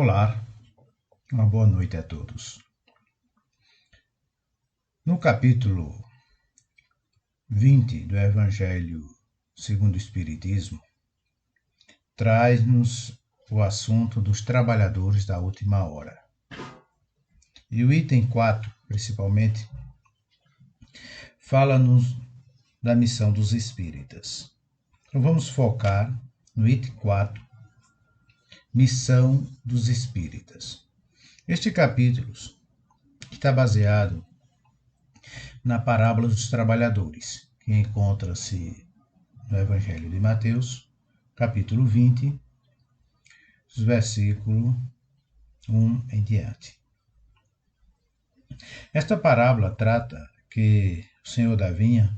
Olá, uma boa noite a todos. No capítulo 20 do Evangelho segundo o Espiritismo, traz-nos o assunto dos trabalhadores da última hora. E o item 4, principalmente, fala-nos da missão dos espíritas. Então vamos focar no item 4, missão dos espíritas. Este capítulo está baseado na parábola dos trabalhadores, que encontra-se no Evangelho de Mateus, capítulo 20, versículo 1 em diante. Esta parábola trata que o senhor da vinha,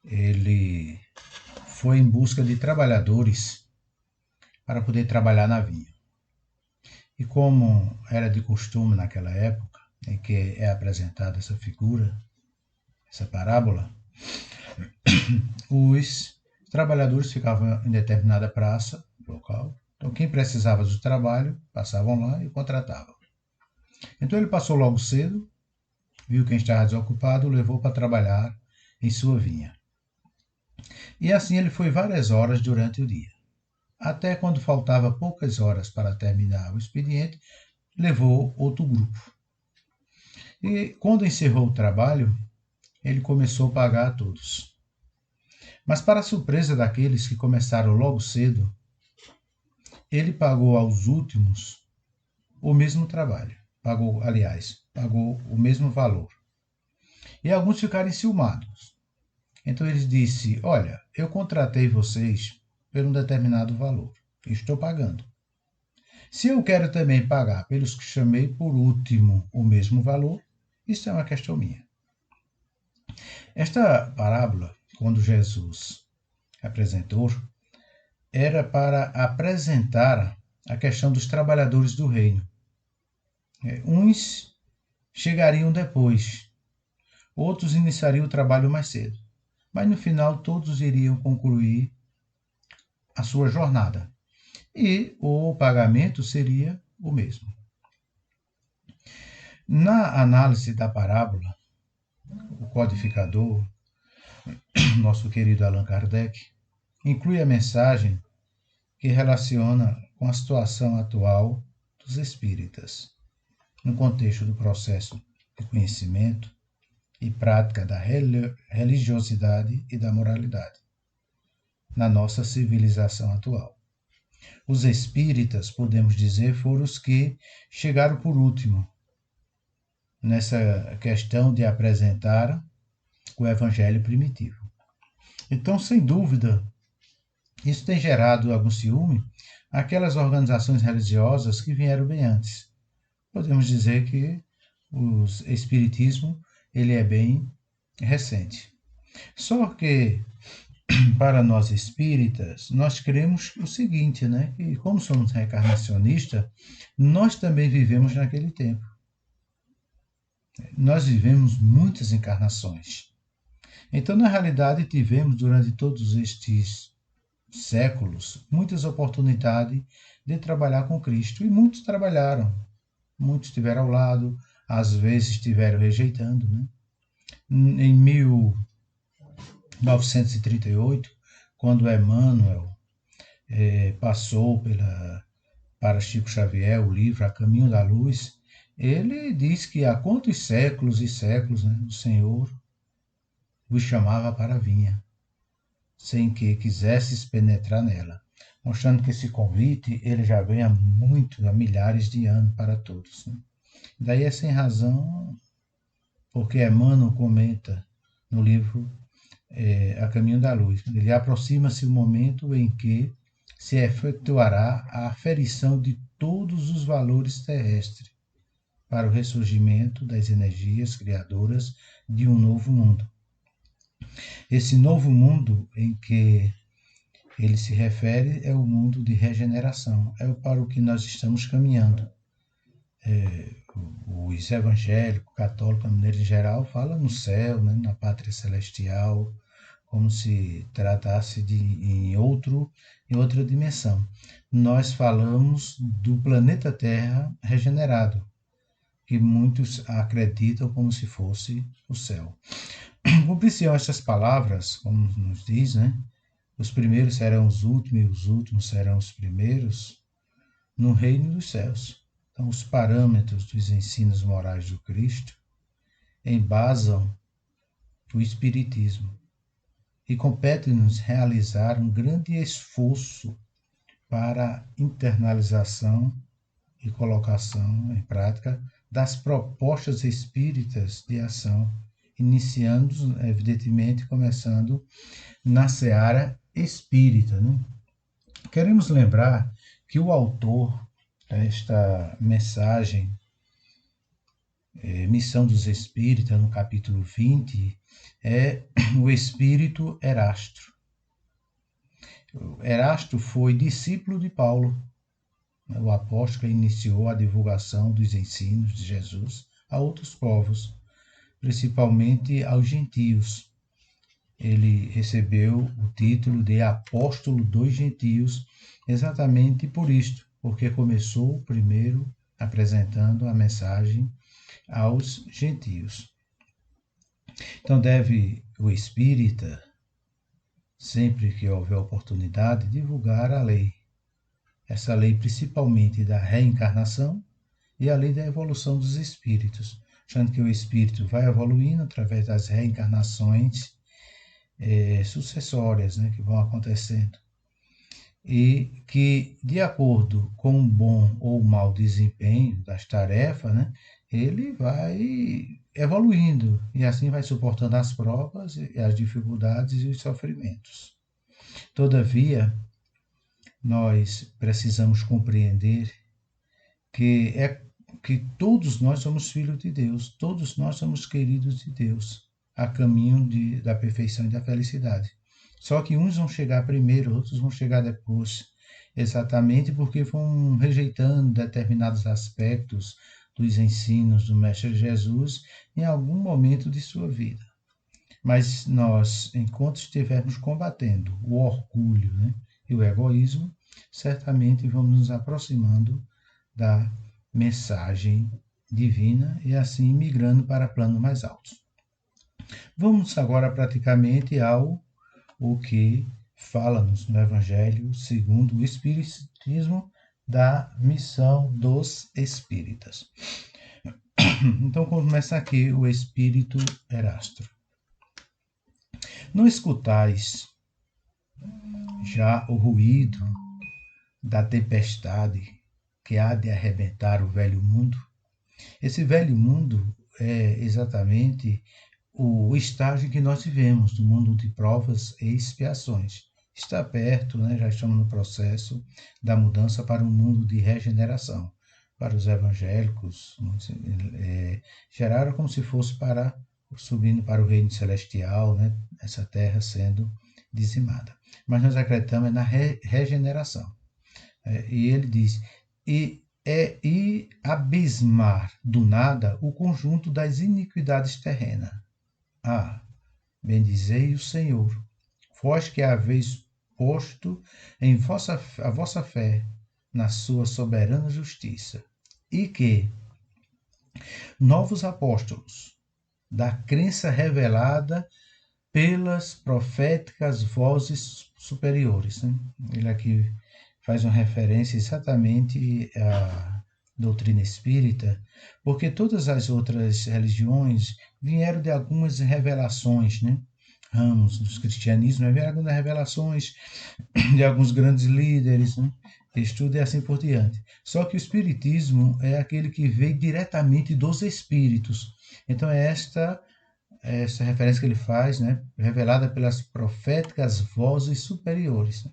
ele foi em busca de trabalhadores para poder trabalhar na vinha. E como era de costume naquela época, em que é apresentada essa figura, essa parábola, os trabalhadores ficavam em determinada praça, local. Então, quem precisava do trabalho, passavam lá e contratavam. Então, ele passou logo cedo, viu quem estava desocupado, levou para trabalhar em sua vinha. E assim ele foi várias horas durante o dia. Até quando faltava poucas horas para terminar o expediente, levou outro grupo. E quando encerrou o trabalho, ele começou a pagar a todos. Mas para a surpresa daqueles que começaram logo cedo, ele pagou aos últimos o mesmo trabalho. Pagou o mesmo valor. E alguns ficaram enciumados. Então ele disse, olha, eu contratei vocês por um determinado valor. Estou pagando. Se eu quero também pagar pelos que chamei por último o mesmo valor, isso é uma questão minha. Esta parábola, quando Jesus apresentou, era para apresentar a questão dos trabalhadores do reino. Uns chegariam depois, outros iniciariam o trabalho mais cedo, mas no final todos iriam concluir a sua jornada e o pagamento seria o mesmo. Na análise da parábola, o codificador, nosso querido Allan Kardec, inclui a mensagem que relaciona com a situação atual dos espíritas, no contexto do processo de conhecimento e prática da religiosidade e da moralidade, na nossa civilização atual. Os espíritas, podemos dizer, foram os que chegaram por último nessa questão de apresentar o evangelho primitivo. Então, sem dúvida, isso tem gerado algum ciúme àquelas organizações religiosas que vieram bem antes. Podemos dizer que o espiritismo ele é bem recente. Só que, para nós espíritas, nós cremos o seguinte, né? Que como somos reencarnacionistas, nós também vivemos naquele tempo. Nós vivemos muitas encarnações. Então, na realidade, tivemos durante todos estes séculos muitas oportunidades de trabalhar com Cristo. E muitos trabalharam. Muitos estiveram ao lado, às vezes estiveram rejeitando. Né? Em 1938, quando Emmanuel passou para Chico Xavier o livro A Caminho da Luz, ele diz que há quantos séculos e séculos, né, o Senhor vos chamava para a vinha, sem que quisesses penetrar nela, mostrando que esse convite ele já vem há milhares de anos para todos. Né? Daí é sem razão, porque Emmanuel comenta no livro A Caminho da Luz, ele aproxima-se o momento em que se efetuará a aferição de todos os valores terrestres para o ressurgimento das energias criadoras de um novo mundo. Esse novo mundo em que ele se refere é o mundo de regeneração, é para o que nós estamos caminhando. Os evangélicos, católicos, de maneira geral, falam no céu, né, na pátria celestial, como se tratasse em outra dimensão. Nós falamos do planeta Terra regenerado, que muitos acreditam como se fosse o céu. Cumpriciam essas palavras, como nos diz, né? Os primeiros serão os últimos e os últimos serão os primeiros no reino dos céus. Então, os parâmetros dos ensinos morais do Cristo embasam o Espiritismo e compete-nos realizar um grande esforço para a internalização e colocação em prática das propostas espíritas de ação, iniciando, evidentemente, começando na seara espírita. Né? Queremos lembrar que o autor desta mensagem, Missão dos Espíritas, no capítulo 20, é o espírito Erasto. Erasto foi discípulo de Paulo, o apóstolo que iniciou a divulgação dos ensinos de Jesus a outros povos, principalmente aos gentios. Ele recebeu o título de apóstolo dos gentios exatamente por isto, porque começou primeiro apresentando a mensagem aos gentios. Então deve o espírita, sempre que houver oportunidade, divulgar a lei. Essa lei principalmente da reencarnação e a lei da evolução dos espíritos, achando que o espírito vai evoluindo através das reencarnações sucessórias, né, que vão acontecendo. E que, de acordo com o bom ou o mau desempenho das tarefas, né, ele vai evoluindo e assim vai suportando as provas, as dificuldades e os sofrimentos. Todavia, nós precisamos compreender que todos nós somos filhos de Deus, todos nós somos queridos de Deus, a caminho da perfeição e da felicidade. Só que uns vão chegar primeiro, outros vão chegar depois, exatamente porque vão rejeitando determinados aspectos dos ensinos do Mestre Jesus em algum momento de sua vida. Mas nós, enquanto estivermos combatendo o orgulho, né, e o egoísmo, certamente vamos nos aproximando da mensagem divina e assim migrando para planos mais altos. Vamos agora praticamente ao que fala-nos no Evangelho segundo o Espiritismo da missão dos espíritas. Então começa aqui o espírito Erasto. Não escutais já o ruído da tempestade que há de arrebentar o velho mundo? Esse velho mundo é exatamente o estágio em que nós vivemos, do mundo de provas e expiações. Está perto, né? Já estamos no processo da mudança para um mundo de regeneração. Para os evangélicos, geraram como se fosse subindo para o reino celestial, né? Essa terra sendo dizimada. Mas nós acreditamos na regeneração. E ele diz, e abismar do nada o conjunto das iniquidades terrenas. Bendizei o Senhor, vós que haveis posto a vossa fé na sua soberana justiça, e que novos apóstolos da crença revelada pelas proféticas vozes superiores. Né? Ele aqui faz uma referência exatamente à doutrina espírita, porque todas as outras religiões vieram de algumas revelações, né? Ramos dos cristianismos, vieram algumas revelações de alguns grandes líderes, né? Estudo e assim por diante. Só que o espiritismo é aquele que veio diretamente dos espíritos. Então é essa referência que ele faz, né? Revelada pelas proféticas vozes superiores.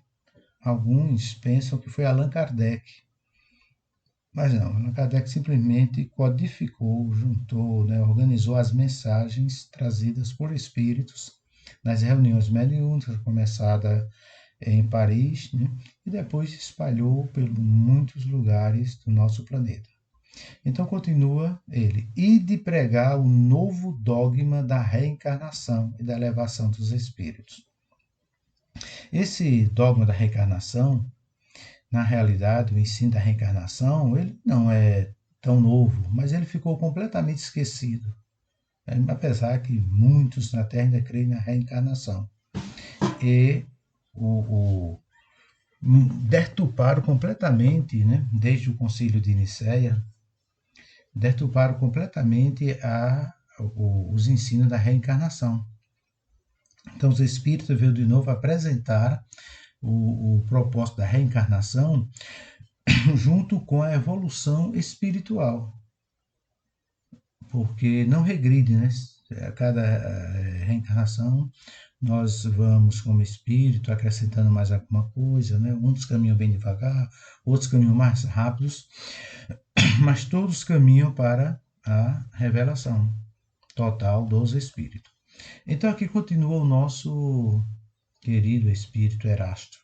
Alguns pensam que foi Allan Kardec, mas não, Allan Kardec simplesmente codificou, juntou, né, organizou as mensagens trazidas por espíritos nas reuniões mediúnicas, começada em Paris, né, e depois se espalhou por muitos lugares do nosso planeta. Então continua ele, e de pregar o novo dogma da reencarnação e da elevação dos espíritos. Esse dogma da reencarnação, na realidade, o ensino da reencarnação, ele não é tão novo, mas ele ficou completamente esquecido. Apesar que muitos na Terra ainda creem na reencarnação. E o deturparam completamente, né, desde o Concílio de Nicéia, deturparam completamente os ensinos da reencarnação. Então, os espíritos veio de novo apresentar o propósito da reencarnação junto com a evolução espiritual, porque não regride, né? A cada reencarnação nós vamos como espírito acrescentando mais alguma coisa, né? Uns caminham bem devagar, outros caminham mais rápidos, mas todos caminham para a revelação total dos espíritos. Então aqui continua o nosso querido espírito Erasto.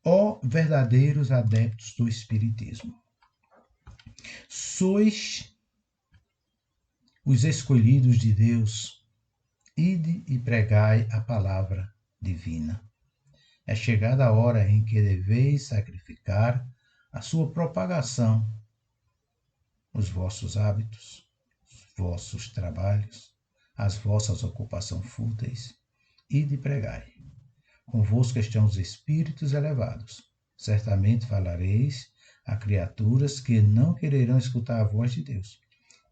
Ó verdadeiros adeptos do espiritismo, sois os escolhidos de Deus, ide e pregai a palavra divina. É chegada a hora em que deveis sacrificar a sua propagação, os vossos hábitos, os vossos trabalhos, as vossas ocupações fúteis, ide e pregai. Convosco estão os espíritos elevados. Certamente falareis a criaturas que não quererão escutar a voz de Deus,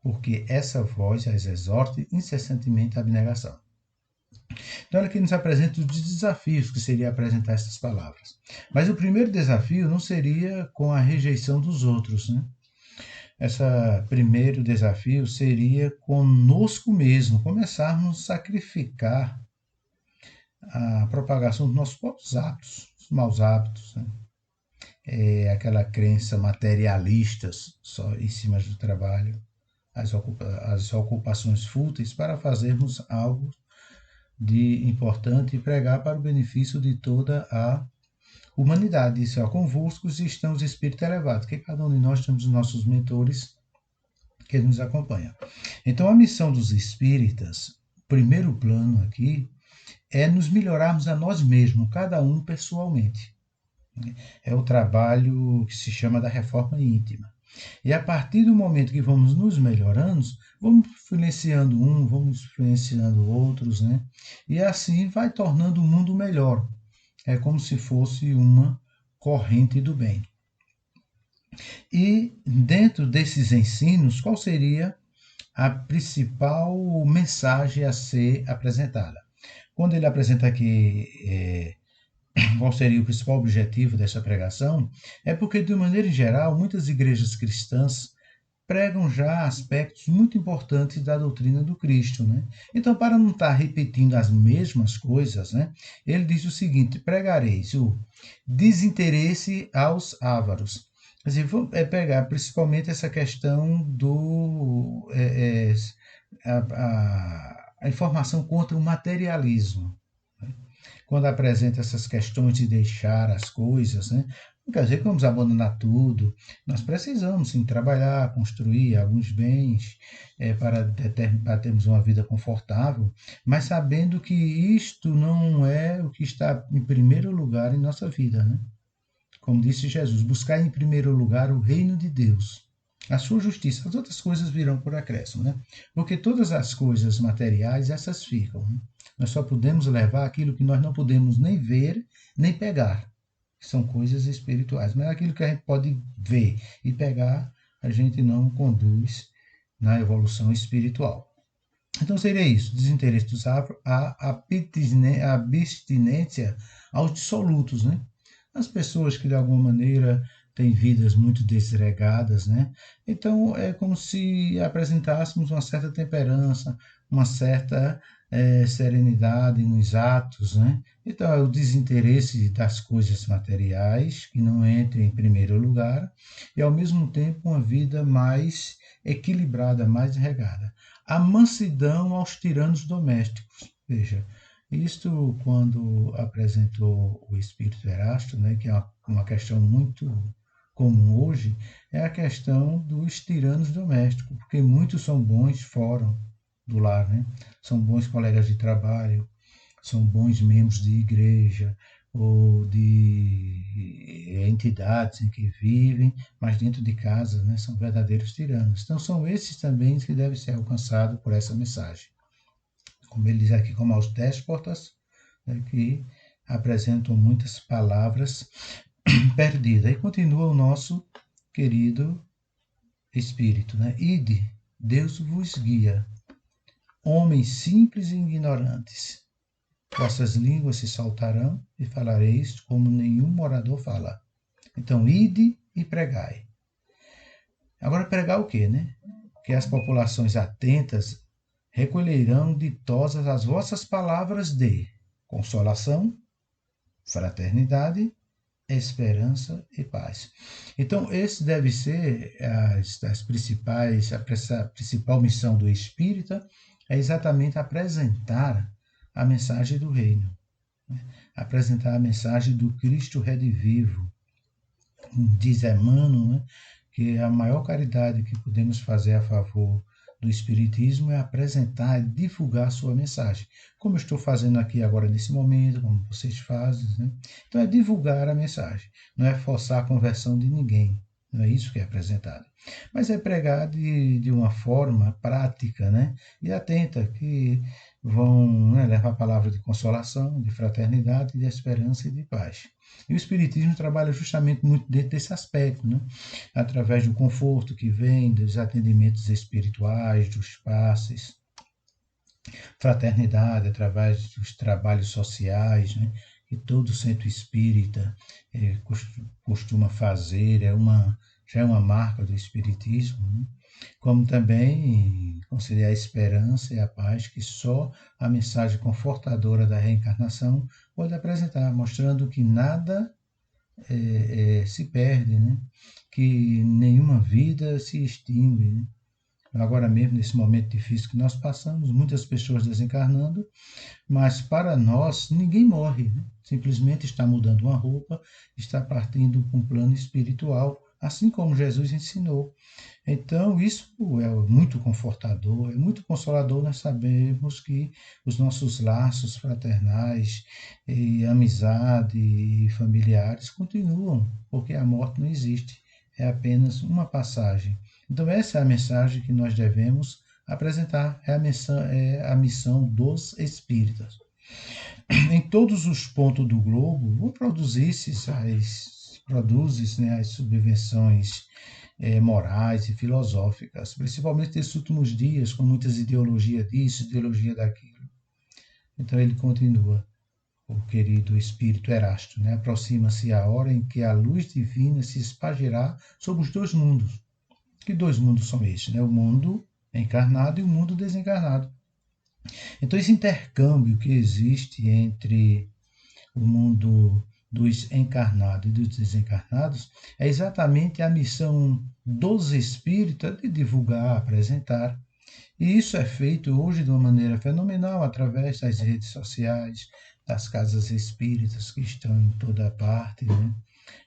porque essa voz as exorte incessantemente à abnegação. Então, ele aqui nos apresenta os desafios que seria apresentar essas palavras. Mas o primeiro desafio não seria com a rejeição dos outros, né? Esse primeiro desafio seria conosco mesmo, começarmos a sacrificar a propagação dos nossos próprios hábitos, os maus hábitos, né? Aquela crença materialistas só em cima do trabalho, as ocupações fúteis para fazermos algo de importante e pregar para o benefício de toda a humanidade. Isso é, convosco estão os espíritos elevados, que cada um de nós temos os nossos mentores que nos acompanham. Então, a missão dos espíritas, primeiro plano aqui, é nos melhorarmos a nós mesmos, cada um pessoalmente. É o trabalho que se chama da reforma íntima. E a partir do momento que vamos nos melhorando, vamos influenciando vamos influenciando outros, né? E assim vai tornando o mundo melhor. É como se fosse uma corrente do bem. E dentro desses ensinos, qual seria a principal mensagem a ser apresentada? Quando ele apresenta aqui qual seria o principal objetivo dessa pregação, é porque, de maneira geral, muitas igrejas cristãs pregam já aspectos muito importantes da doutrina do Cristo, né? Então, para não estar repetindo as mesmas coisas, né, ele diz o seguinte: pregareis o desinteresse aos ávaros. Quer dizer, vamos pegar principalmente essa questão do a informação contra o materialismo. Quando apresenta essas questões de deixar as coisas, né? Não quer dizer que vamos abandonar tudo. Nós precisamos sim trabalhar, construir alguns bens para termos uma vida confortável, mas sabendo que isto não é o que está em primeiro lugar em nossa vida, né? Como disse Jesus, buscar em primeiro lugar o reino de Deus, a sua justiça. As outras coisas virão por acréscimo, né? Porque todas as coisas materiais, essas ficam, né? Nós só podemos levar aquilo que nós não podemos nem ver, nem pegar, que são coisas espirituais. Mas aquilo que a gente pode ver e pegar, a gente não conduz na evolução espiritual. Então seria isso: desinteresse dos afros, a abstinência aos dissolutos, né? As pessoas que de alguma maneira têm vidas muito desregadas, né? Então é como se apresentássemos uma certa temperança, uma certa serenidade nos atos, né? Então é o desinteresse das coisas materiais, que não entra em primeiro lugar, e ao mesmo tempo uma vida mais equilibrada, mais regada. A mansidão aos tiranos domésticos. Veja, isto quando apresentou o Espírito Erasto, né, que é uma questão muito comum hoje é a questão dos tiranos domésticos, porque muitos são bons fora do lar, né? São bons colegas de trabalho, são bons membros de igreja ou de entidades em que vivem, mas dentro de casa, né, são verdadeiros tiranos. Então são esses também que devem ser alcançados por essa mensagem. Como ele diz aqui, como aos déspotas, né, que apresentam muitas palavras perdidas. E continua o nosso querido Espírito, né? Ide, Deus vos guia, homens simples e ignorantes. Vossas línguas se soltarão e falareis como nenhum morador fala. Então, ide e pregai. Agora, pregar o quê, né? Que as populações atentas recolherão ditosas as vossas palavras de consolação, fraternidade, esperança e paz. Então, esse deve ser as principais, a principal missão do Espírita, é exatamente apresentar a mensagem do reino, né? Apresentar a mensagem do Cristo redivivo. Diz Emmanuel, né, que a maior caridade que podemos fazer a favor do Espiritismo é apresentar e divulgar a sua mensagem, como eu estou fazendo aqui agora nesse momento, como vocês fazem, né? Então é divulgar a mensagem, não é forçar a conversão de ninguém, não é isso que é apresentado, mas é pregar de uma forma prática, né? E atenta, que vão, né, levar a palavra de consolação, de fraternidade, de esperança e de paz. E o Espiritismo trabalha justamente muito dentro desse aspecto, né? Através do conforto que vem dos atendimentos espirituais, dos passes, fraternidade, através dos trabalhos sociais, né? Que todo centro espírita costuma fazer, já é uma marca do Espiritismo, né? Como também conciliar a esperança e a paz que só a mensagem confortadora da reencarnação pode apresentar, mostrando que nada se perde, né? Que nenhuma vida se extingue, né? Agora mesmo, nesse momento difícil que nós passamos, muitas pessoas desencarnando, mas para nós ninguém morre, né? Simplesmente está mudando uma roupa, está partindo para um plano espiritual, assim como Jesus ensinou. Então, isso é muito confortador, é muito consolador nós sabermos que os nossos laços fraternais, e amizade e familiares continuam, porque a morte não existe, é apenas uma passagem. Então, essa é a mensagem que nós devemos apresentar, é a missão dos espíritas. Em todos os pontos do globo, vão produzir-se as subvenções morais e filosóficas, principalmente nesses últimos dias, com muitas ideologias disso, ideologia daquilo. Então ele continua, o querido Espírito Erasto, né? Aproxima-se a hora em que a luz divina se espargirá sobre os dois mundos. Que dois mundos são estes, né? O mundo encarnado e o mundo desencarnado. Então esse intercâmbio que existe entre o mundo dos encarnados e dos desencarnados é exatamente a missão dos espíritas de divulgar, apresentar. E isso é feito hoje de uma maneira fenomenal através das redes sociais, das casas espíritas que estão em toda parte, né?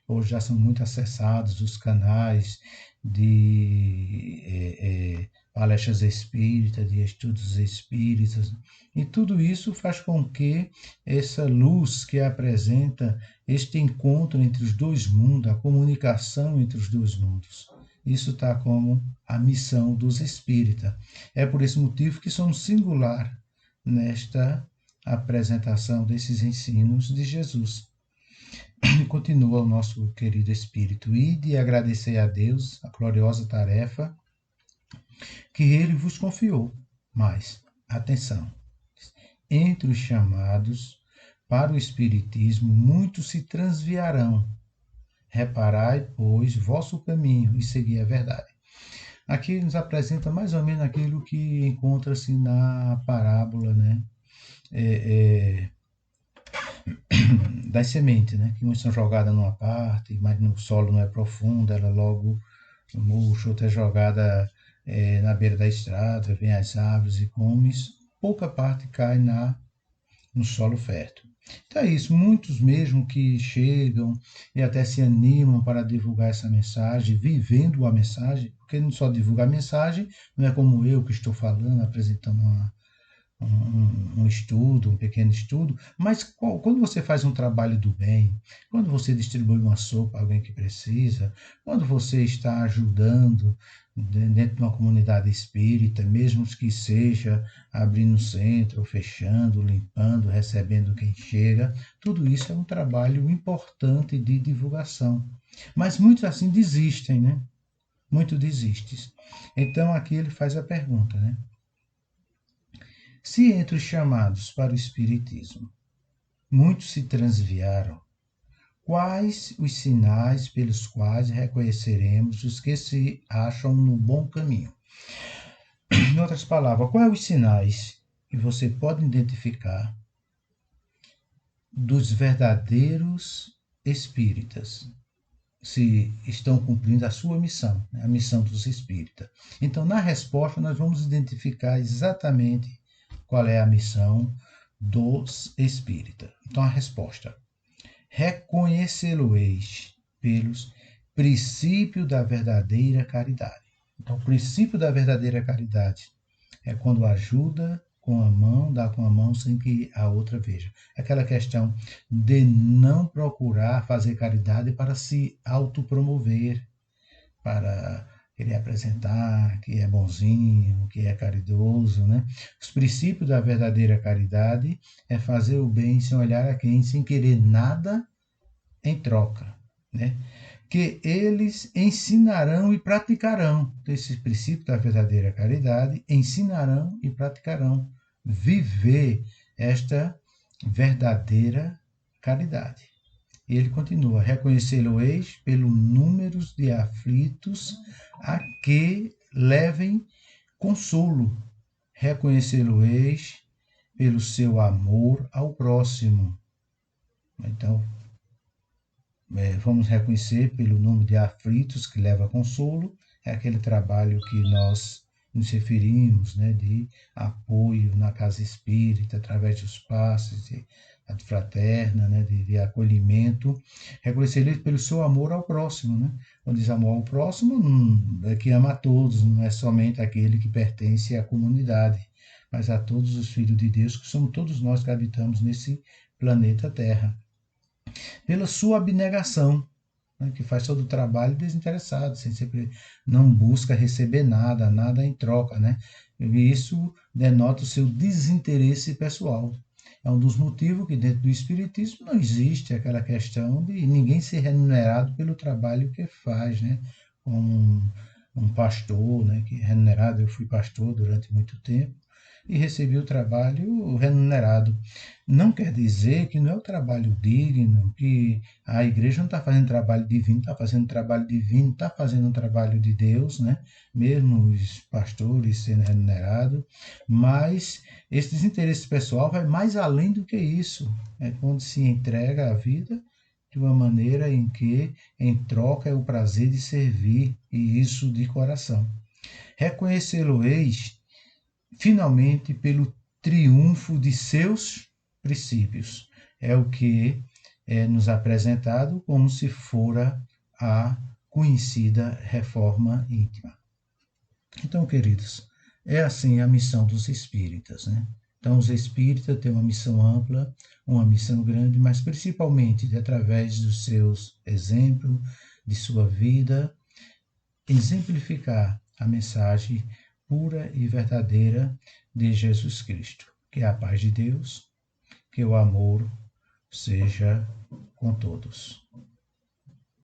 Hoje já são muito acessados os canais de palestras espíritas, de estudos espíritas, e tudo isso faz com que essa luz que apresenta este encontro entre os dois mundos, a comunicação entre os dois mundos, isso está como a missão dos espíritas. É por esse motivo que somos singular nesta apresentação desses ensinos de Jesus. Continua o nosso querido Espírito. Ide e agradecer a Deus a gloriosa tarefa que ele vos confiou. Mas, atenção, entre os chamados para o Espiritismo, muitos se transviarão. Reparai, pois, vosso caminho e segui a verdade. Aqui nos apresenta mais ou menos aquilo que encontra-se na parábola, né? Das sementes, né? Que umas são jogadas numa parte, mas no solo não é profundo, ela logo murcha, outra é jogada na beira da estrada, vem as aves e come, pouca parte cai no solo fértil. Então é isso, muitos mesmo que chegam e até se animam para divulgar essa mensagem, vivendo a mensagem, porque não só divulgar a mensagem, não é como eu que estou falando, apresentando um estudo, um pequeno estudo, mas quando você faz um trabalho do bem, quando você distribui uma sopa a alguém que precisa, quando você está ajudando dentro de uma comunidade espírita, mesmo que seja abrindo centro, ou fechando, limpando, recebendo quem chega, tudo isso é um trabalho importante de divulgação. Mas muitos assim desistem, né? Muitos desistem. Então aqui ele faz a pergunta, né? Se entre os chamados para o Espiritismo muitos se transviaram, quais os sinais pelos quais reconheceremos os que se acham no bom caminho? Em outras palavras, quais os sinais que você pode identificar dos verdadeiros espíritas, se estão cumprindo a sua missão, a missão dos espíritas? Então, na resposta, nós vamos identificar exatamente qual é a missão dos espíritas. Então, a resposta: reconhecê-lo-eis pelos princípios da verdadeira caridade. Então, o princípio da verdadeira caridade é quando ajuda com a mão, dá com a mão sem que a outra veja. Aquela questão de não procurar fazer caridade para se autopromover, para querer apresentar que é bonzinho, que é caridoso, né? Os princípios da verdadeira caridade é fazer o bem sem olhar a quem, sem querer nada em troca, né? Que eles ensinarão e praticarão. Esses princípios da verdadeira caridade ensinarão e praticarão. Viver esta verdadeira caridade. E ele continua: reconhecê-lo-eis pelo número de aflitos a que levem consolo. Reconhecê-lo-eis pelo seu amor ao próximo. Então, vamos reconhecer pelo número de aflitos que leva consolo, é aquele trabalho que nós nos referimos, né, de apoio na casa espírita, através dos passos, de fraterna, né, de acolhimento. Reconhecer ele pelo seu amor ao próximo. Né? Quando diz amor ao próximo, é que ama a todos, não é somente aquele que pertence à comunidade, mas a todos os filhos de Deus, que somos todos nós que habitamos nesse planeta Terra. Pela sua abnegação, né, que faz todo o trabalho desinteressado, sem sempre não busca receber nada, nada em troca, né? E isso denota o seu desinteresse pessoal. É um dos motivos que dentro do Espiritismo não existe aquela questão de ninguém ser remunerado pelo trabalho que faz, né? Como um pastor, né, que é remunerado. Eu fui pastor durante muito tempo e recebi o trabalho remunerado. Não quer dizer que não é o trabalho digno, que a igreja não está fazendo trabalho divino, está fazendo trabalho divino, está fazendo um trabalho de Deus, né? Mesmo os pastores sendo remunerados, mas esse desinteresse pessoal vai mais além do que isso. É quando se entrega a vida de uma maneira em que, em troca, é o prazer de servir, e isso de coração. Reconhecê-lo-eis finalmente pelo triunfo de seus princípios. É o que é nos apresentado como se fora a conhecida reforma íntima. Então, queridos, é assim a missão dos espíritas, né? Então, os espíritas têm uma missão ampla, uma missão grande, mas principalmente de, através dos seus exemplos, de sua vida, exemplificar a mensagem pura e verdadeira de Jesus Cristo. Que a paz de Deus, que o amor seja com todos.